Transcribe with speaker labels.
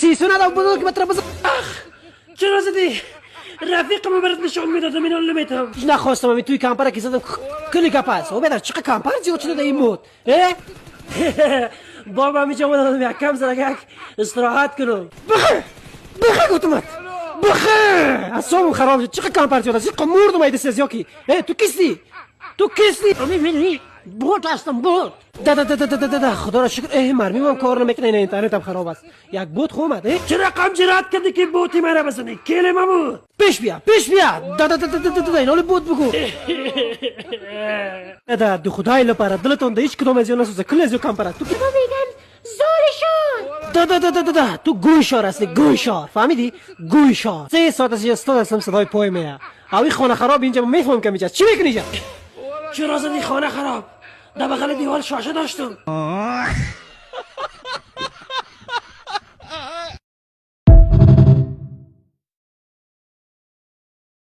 Speaker 1: سیسو ندارم بزرگ متر بزرگ.
Speaker 2: چرا زدی؟ رفیقم برات نشون میدادم اینا نمیتم.
Speaker 1: نخواستم همین توی کمپر که زدم کلی کپاس. او بدر چقدر کمپر زیاد شده این بود.
Speaker 2: بابا میجا بودم یک کم زرگک استراحت کنم.
Speaker 1: بخیر گفتم. بخیر. اصلا خراب شد. چقدر کمپر زیاد است. مردم ایده سیزیاکی. تو کیستی؟ تو کیستی؟
Speaker 2: میبینی؟ بود هستم بود.
Speaker 1: ده خدا را شکر. مرمیم هم کار نمیکنه. این اینترنتم خراب است. یک بود خو اومد.
Speaker 2: چرا رقم جرات کردی که بوتی مرا بزنی؟ کلمه بود.
Speaker 1: پیش بیا. اینا بود بگو. دو خدای لپاره دلتون ده هیچ کدوم از اینا نسوزه. کل از یو کمپر. تو
Speaker 3: میگن زورشون.
Speaker 1: تو گویشار هستی. گویشار فهمیدی؟ گویشار 3 ساعت از استاد هستم صدای پای میاد. اوی خانه خراب اینجا میفهم که میشه. چی میکنی اینجا؟
Speaker 2: چرا زدی خانه خراب؟ در بغل دیوار شاشه داشتم.